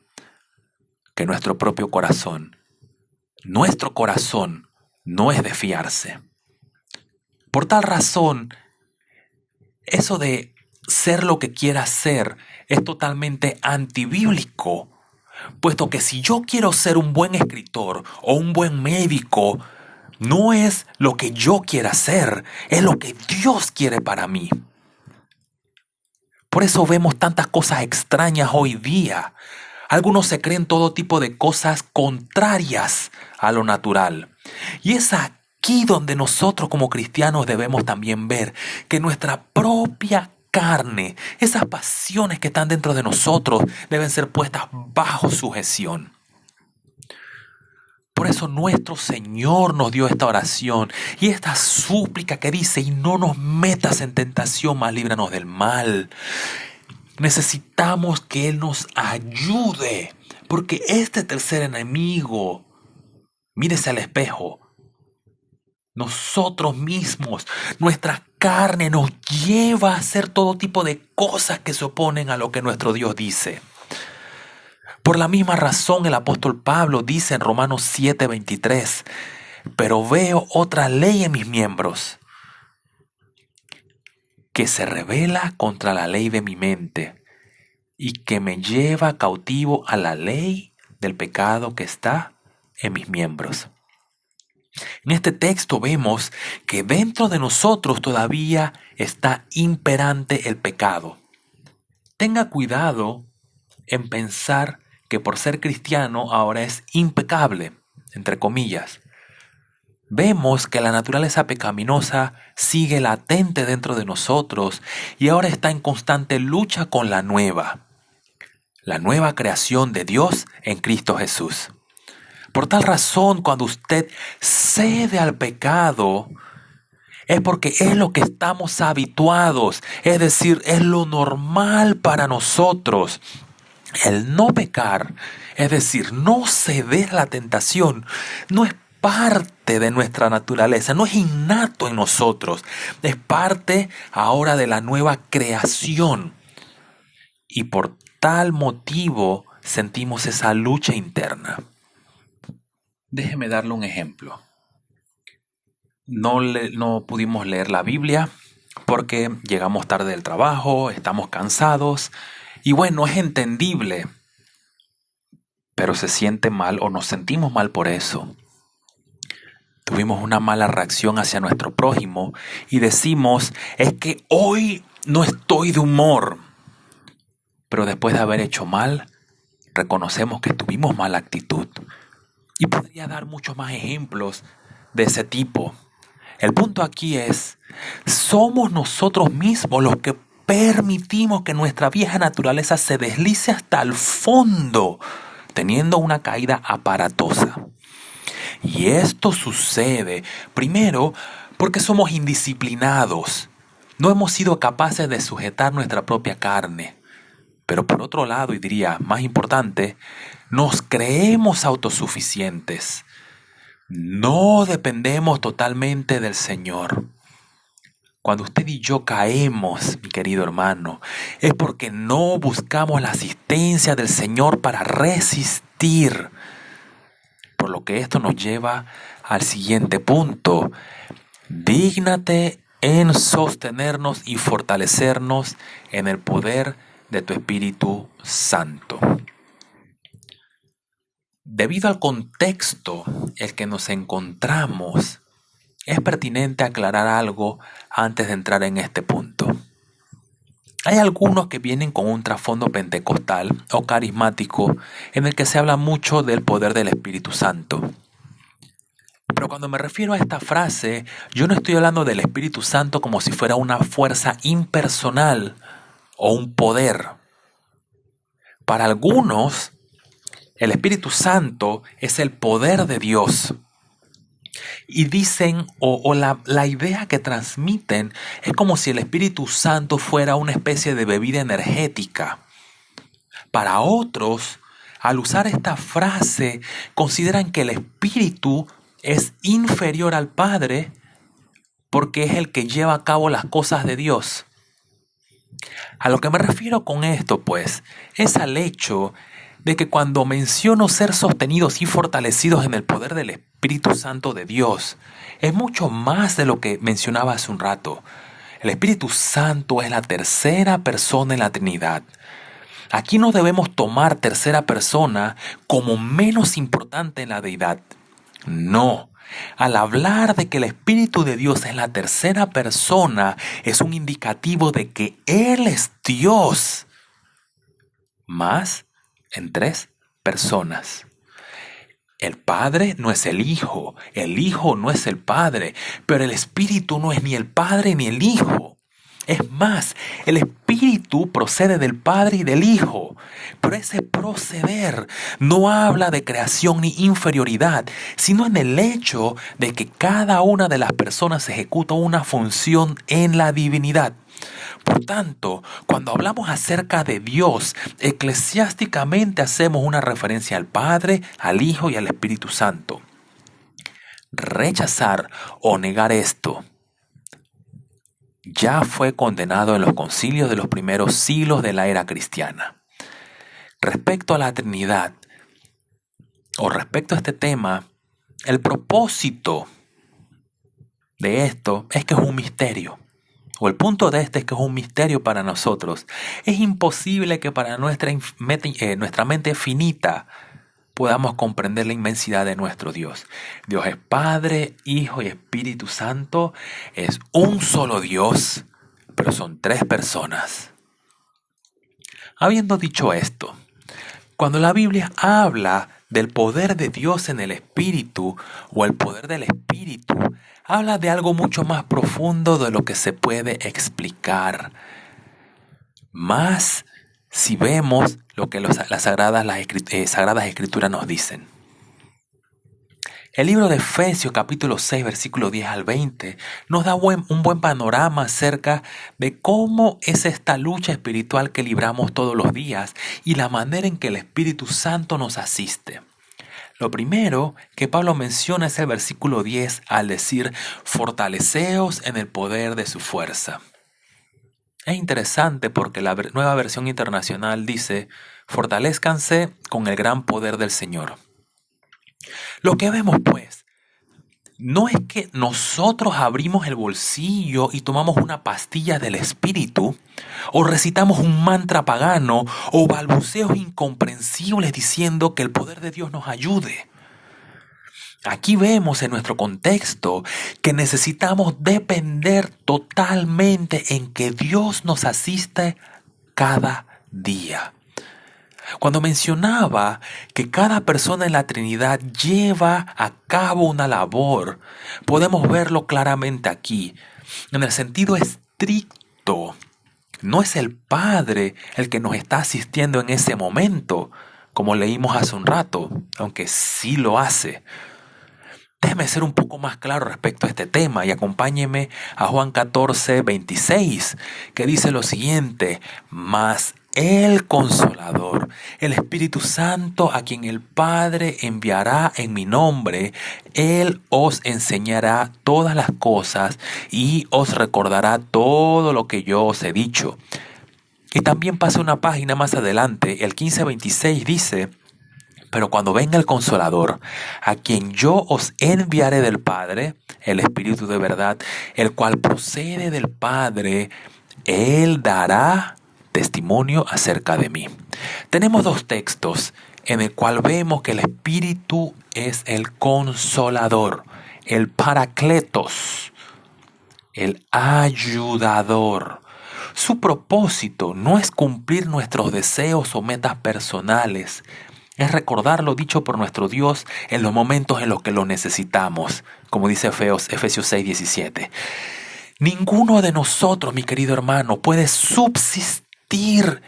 que nuestro propio corazón. Nuestro corazón no es de fiarse. Por tal razón, eso de ser lo que quiera ser es totalmente antibíblico, puesto que si yo quiero ser un buen escritor o un buen médico, no es lo que yo quiera ser, es lo que Dios quiere para mí. Por eso vemos tantas cosas extrañas hoy día. Algunos se creen todo tipo de cosas contrarias a lo natural. Y es aquí donde nosotros como cristianos debemos también ver que nuestra propia carne, esas pasiones que están dentro de nosotros, deben ser puestas bajo sujeción. Por eso nuestro Señor nos dio esta oración y esta súplica que dice: y no nos metas en tentación, mas líbranos del mal. Necesitamos que Él nos ayude, porque este tercer enemigo, mírese al espejo, nosotros mismos, nuestra carne nos lleva a hacer todo tipo de cosas que se oponen a lo que nuestro Dios dice. Por la misma razón el apóstol Pablo dice en Romanos 7:23, pero veo otra ley en mis miembros, que se rebela contra la ley de mi mente y que me lleva cautivo a la ley del pecado que está en mis miembros. En este texto vemos que dentro de nosotros todavía está imperante el pecado. Tenga cuidado en pensar que por ser cristiano ahora es impecable, entre comillas. Vemos que la naturaleza pecaminosa sigue latente dentro de nosotros y ahora está en constante lucha con la nueva creación de Dios en Cristo Jesús. Por tal razón, cuando usted cede al pecado, es porque es lo que estamos habituados, es decir, es lo normal para nosotros. El no pecar, es decir, no ceder a la tentación, no es parte de nuestra naturaleza, no es innato en nosotros, es parte ahora de la nueva creación. Y por tal motivo sentimos esa lucha interna. Déjeme darle un ejemplo. No pudimos leer la Biblia porque llegamos tarde del trabajo, estamos cansados y bueno, es entendible. pero se siente mal o nos sentimos mal por eso. Tuvimos una mala reacción hacia nuestro prójimo y decimos, es que hoy no estoy de humor. Pero después de haber hecho mal, reconocemos que tuvimos mala actitud. Y podría dar muchos más ejemplos de ese tipo. El punto aquí es, somos nosotros mismos los que permitimos que nuestra vieja naturaleza se deslice hasta el fondo, teniendo una caída aparatosa. Y esto sucede, primero, porque somos indisciplinados. No hemos sido capaces de sujetar nuestra propia carne. Pero por otro lado, y diría más importante, nos creemos autosuficientes. No dependemos totalmente del Señor. Cuando usted y yo caemos, mi querido hermano, es porque no buscamos la asistencia del Señor para resistir. Por lo que esto nos lleva al siguiente punto. Dígnate en sostenernos y fortalecernos en el poder de tu Espíritu Santo. Debido al contexto en el que nos encontramos, es pertinente aclarar algo antes de entrar en este punto. Hay algunos que vienen con un trasfondo pentecostal o carismático en el que se habla mucho del poder del Espíritu Santo. Pero cuando me refiero a esta frase, yo no estoy hablando del Espíritu Santo como si fuera una fuerza impersonal o un poder. Para algunos, el Espíritu Santo es el poder de Dios. Y dicen, la idea que transmiten es como si el Espíritu Santo fuera una especie de bebida energética. Para otros, al usar esta frase, consideran que el Espíritu es inferior al Padre porque es el que lleva a cabo las cosas de Dios. A lo que me refiero con esto, pues, es al hecho de que cuando menciono ser sostenidos y fortalecidos en el poder del Espíritu Santo de Dios, es mucho más de lo que mencionaba hace un rato. El Espíritu Santo es la tercera persona en la Trinidad. Aquí no debemos tomar tercera persona como menos importante en la deidad. No. Al hablar de que el Espíritu de Dios es la tercera persona, es un indicativo de que Él es Dios. Más en tres personas. El Padre no es el Hijo no es el Padre, pero el Espíritu no es ni el Padre ni el Hijo. Es más, el Espíritu procede del Padre y del Hijo, pero ese proceder no habla de creación ni inferioridad, sino en el hecho de que cada una de las personas ejecuta una función en la divinidad. Por tanto, cuando hablamos acerca de Dios, eclesiásticamente hacemos una referencia al Padre, al Hijo y al Espíritu Santo. Rechazar o negar esto ya fue condenado en los concilios de los primeros siglos de la era cristiana. Respecto a la Trinidad, o respecto a este tema, el propósito de esto es que es un misterio. O el punto de este es que es un misterio para nosotros. Es imposible que para nuestra mente finita podamos comprender la inmensidad de nuestro Dios. Dios es Padre, Hijo y Espíritu Santo. Es un solo Dios, pero son tres personas. Habiendo dicho esto, cuando la Biblia habla del poder de Dios en el Espíritu o el poder del Espíritu, habla de algo mucho más profundo de lo que se puede explicar. Más si vemos lo que las Sagradas Escrituras nos dicen. El libro de Efesios capítulo 6 versículo 10 al 20 nos da un buen panorama acerca de cómo es esta lucha espiritual que libramos todos los días y la manera en que el Espíritu Santo nos asiste. Lo primero que Pablo menciona es el versículo 10 al decir, fortaleceos en el poder de su fuerza. Es interesante porque la nueva versión internacional dice, fortalezcanse con el gran poder del Señor. Lo que vemos pues, no es que nosotros abrimos el bolsillo y tomamos una pastilla del espíritu, o recitamos un mantra pagano, o balbuceos incomprensibles diciendo que el poder de Dios nos ayude. Aquí vemos en nuestro contexto que necesitamos depender totalmente en que Dios nos asiste cada día. Cuando mencionaba que cada persona en la Trinidad lleva a cabo una labor, podemos verlo claramente aquí. En el sentido estricto, no es el Padre el que nos está asistiendo en ese momento, como leímos hace un rato, aunque sí lo hace. Déjeme ser un poco más claro respecto a este tema y acompáñeme a Juan 14, 26, que dice lo siguiente: mas el Consolador, el Espíritu Santo, a quien el Padre enviará en mi nombre, Él os enseñará todas las cosas y os recordará todo lo que yo os he dicho. Y también pasa una página más adelante, el 15:26 dice: pero cuando venga el Consolador, a quien yo os enviaré del Padre, el Espíritu de verdad, el cual procede del Padre, Él dará testimonio acerca de mí. Tenemos dos textos en el cual vemos que el Espíritu es el Consolador, el Paracletos, el ayudador. Su propósito no es cumplir nuestros deseos o metas personales, es recordar lo dicho por nuestro Dios en los momentos en los que lo necesitamos, como dice Efesios 6:17. Ninguno de nosotros, mi querido hermano, puede subsistir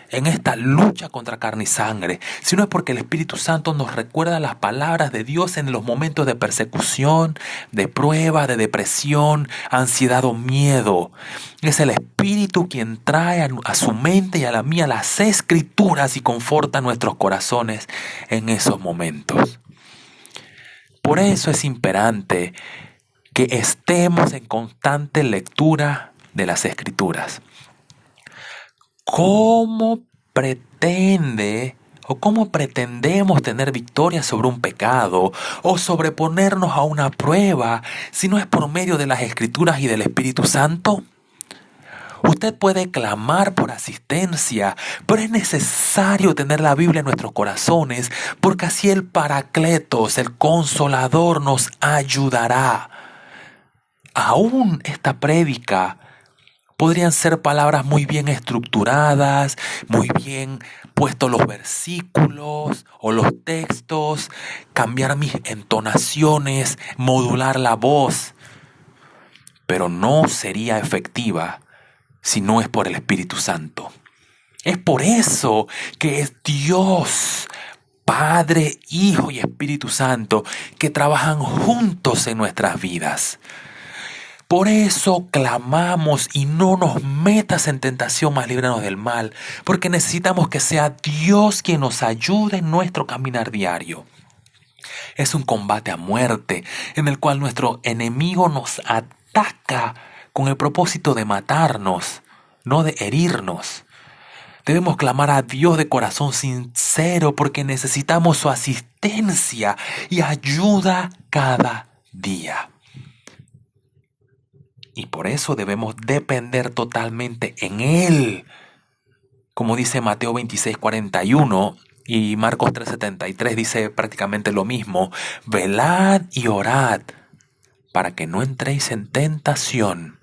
en esta lucha contra carne y sangre, sino es porque el Espíritu Santo nos recuerda las palabras de Dios en los momentos de persecución, de prueba, de depresión, ansiedad o miedo. Es el Espíritu quien trae a su mente y a la mía las Escrituras y conforta nuestros corazones en esos momentos. Por eso es imperante que estemos en constante lectura de las Escrituras. ¿Cómo pretendemos tener victoria sobre un pecado o sobreponernos a una prueba si no es por medio de las Escrituras y del Espíritu Santo? Usted puede clamar por asistencia, pero es necesario tener la Biblia en nuestros corazones, porque así el Paracletos, el Consolador, nos ayudará. Aún esta prédica podrían ser palabras muy bien estructuradas, muy bien puestos los versículos o los textos, cambiar mis entonaciones, modular la voz, pero no sería efectiva si no es por el Espíritu Santo. Es por eso que es Dios, Padre, Hijo y Espíritu Santo, que trabajan juntos en nuestras vidas. Por eso clamamos y no nos metas en tentación, mas líbranos del mal, porque necesitamos que sea Dios quien nos ayude en nuestro caminar diario. Es un combate a muerte en el cual nuestro enemigo nos ataca con el propósito de matarnos, no de herirnos. Debemos clamar a Dios de corazón sincero porque necesitamos su asistencia y ayuda cada día. Y por eso debemos depender totalmente en Él. Como dice Mateo 26:41 y Marcos 3:73 dice prácticamente lo mismo. Velad y orad para que no entréis en tentación.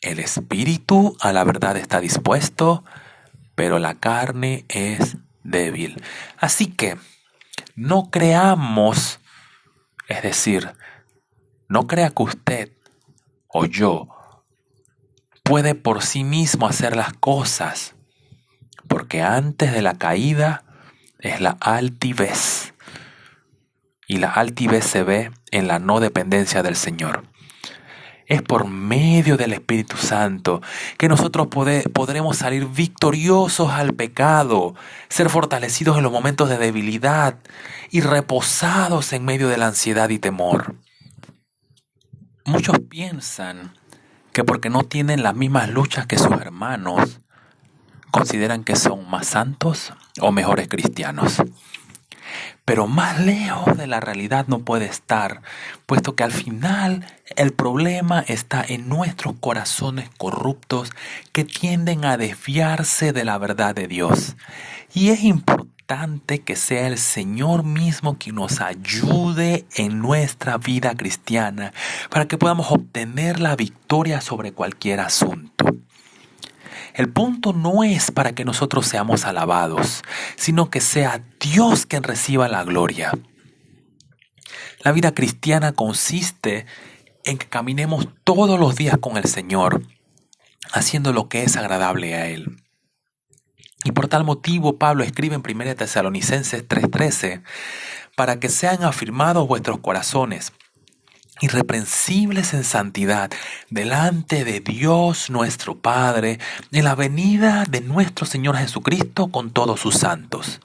El espíritu a la verdad está dispuesto, pero la carne es débil. Así que no creamos, es decir, no crea que usted o yo puede por sí mismo hacer las cosas, porque antes de la caída es la altivez, y la altivez se ve en la no dependencia del Señor. Es por medio del Espíritu Santo que nosotros podremos salir victoriosos al pecado, ser fortalecidos en los momentos de debilidad y reposados en medio de la ansiedad y temor. Muchos piensan que porque no tienen las mismas luchas que sus hermanos, consideran que son más santos o mejores cristianos. Pero más lejos de la realidad no puede estar, puesto que al final el problema está en nuestros corazones corruptos que tienden a desviarse de la verdad de Dios. Y es importante que sea el Señor mismo quien nos ayude en nuestra vida cristiana para que podamos obtener la victoria sobre cualquier asunto. El punto no es para que nosotros seamos alabados, sino que sea Dios quien reciba la gloria. La vida cristiana consiste en que caminemos todos los días con el Señor, haciendo lo que es agradable a Él. Y por tal motivo Pablo escribe en 1 Tesalonicenses 3:13, para que sean afirmados vuestros corazones, irreprensibles en santidad, delante de Dios nuestro Padre, en la venida de nuestro Señor Jesucristo con todos sus santos.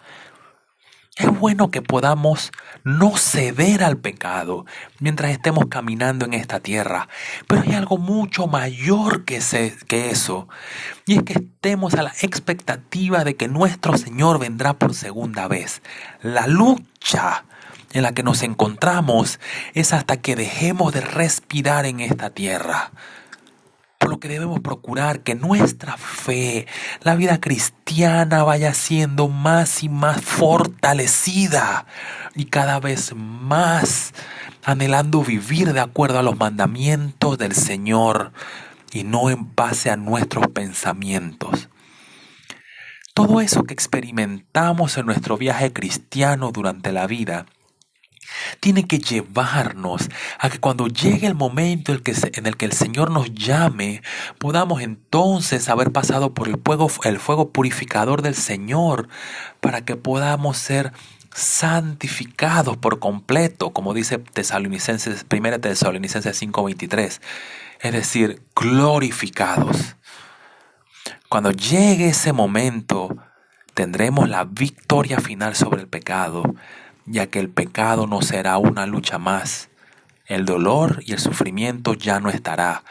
Es bueno que podamos no ceder al pecado mientras estemos caminando en esta tierra, pero hay algo mucho mayor que eso, y es que estemos a la expectativa de que nuestro Señor vendrá por segunda vez. La lucha en la que nos encontramos es hasta que dejemos de respirar en esta tierra. Por lo que debemos procurar que nuestra fe, la vida cristiana, vaya siendo más y más fortalecida y cada vez más anhelando vivir de acuerdo a los mandamientos del Señor y no en base a nuestros pensamientos. Todo eso que experimentamos en nuestro viaje cristiano durante la vida tiene que llevarnos a que cuando llegue el momento en el que el Señor nos llame, podamos entonces haber pasado por el fuego purificador del Señor para que podamos ser santificados por completo, como dice 1 Tesalonicenses 5:23, es decir, glorificados. Cuando llegue ese momento, tendremos la victoria final sobre el pecado, ya que el pecado no será una lucha más. El dolor y el sufrimiento ya no estará,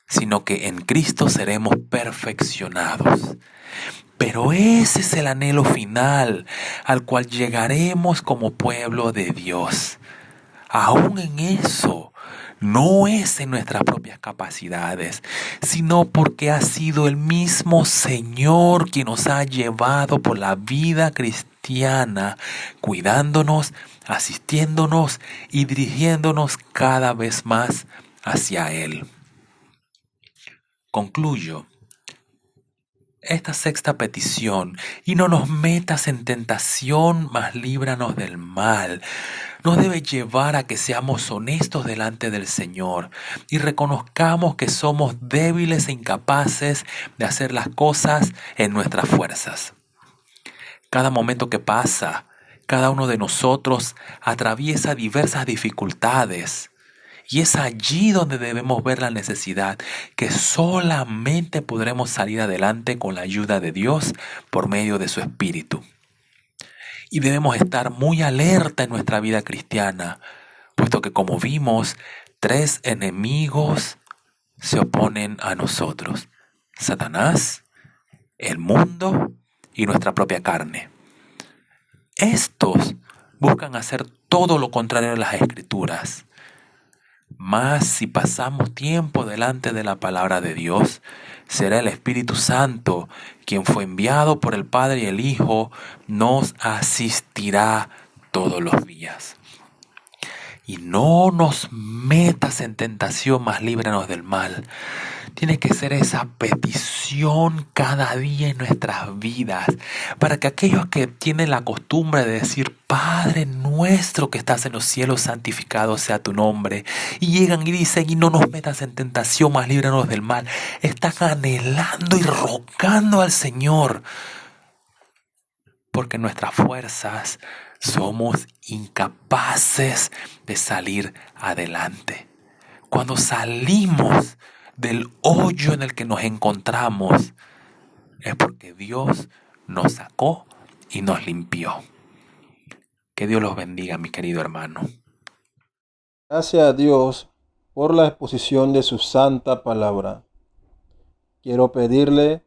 sino que en Cristo seremos perfeccionados. Pero ese es el anhelo final al cual llegaremos como pueblo de Dios. Aún en eso, no es en nuestras propias capacidades, sino porque ha sido el mismo Señor quien nos ha llevado por la vida cristiana, cuidándonos, asistiéndonos y dirigiéndonos cada vez más hacia Él. Concluyo esta sexta petición: y no nos metas en tentación, mas líbranos del mal. Nos debe llevar a que seamos honestos delante del Señor y reconozcamos que somos débiles e incapaces de hacer las cosas en nuestras fuerzas. Cada momento que pasa, cada uno de nosotros atraviesa diversas dificultades. Y es allí donde debemos ver la necesidad, que solamente podremos salir adelante con la ayuda de Dios por medio de su Espíritu. Y debemos estar muy alerta en nuestra vida cristiana, puesto que, como vimos, 3 enemigos se oponen a nosotros: Satanás, el mundo y nuestra propia carne. Estos buscan hacer todo lo contrario a las Escrituras. Mas si pasamos tiempo delante de la palabra de Dios, será el Espíritu Santo, quien fue enviado por el Padre y el Hijo, nos asistirá todos los días. Y no nos metas en tentación, mas líbranos del mal. Tiene que ser esa petición cada día en nuestras vidas, para que aquellos que tienen la costumbre de decir: Padre nuestro que estás en los cielos, santificado sea tu nombre, y llegan y dicen: y no nos metas en tentación, mas líbranos del mal, están anhelando y rogando al Señor, porque nuestras fuerzas somos incapaces de salir adelante. Cuando salimos del hoyo en el que nos encontramos, es porque Dios nos sacó y nos limpió. Que Dios los bendiga, mi querido hermano. Gracias a Dios por la exposición de su santa palabra. Quiero pedirle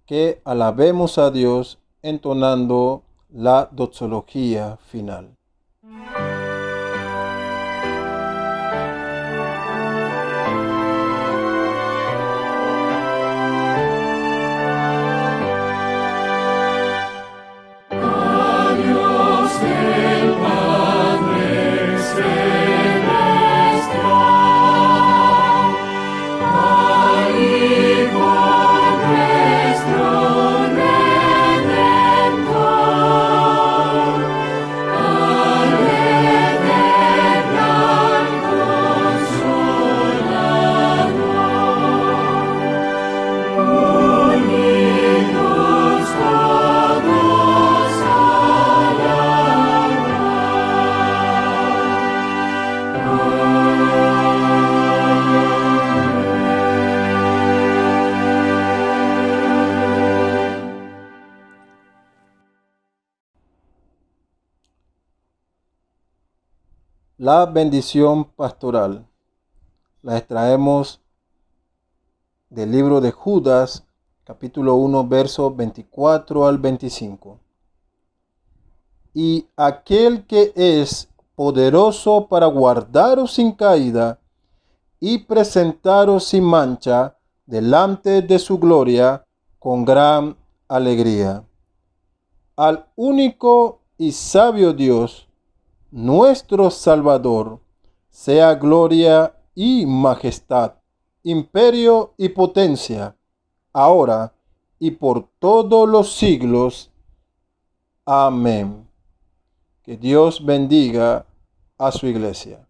que alabemos a Dios entonando la doxología final. La bendición pastoral la extraemos del libro de Judas, capítulo 1, versos 24 al 25. Y aquel que es poderoso para guardaros sin caída y presentaros sin mancha delante de su gloria con gran alegría. Al único y sabio Dios, nuestro Salvador, sea gloria y majestad, imperio y potencia, ahora y por todos los siglos. Amén. Que Dios bendiga a su iglesia.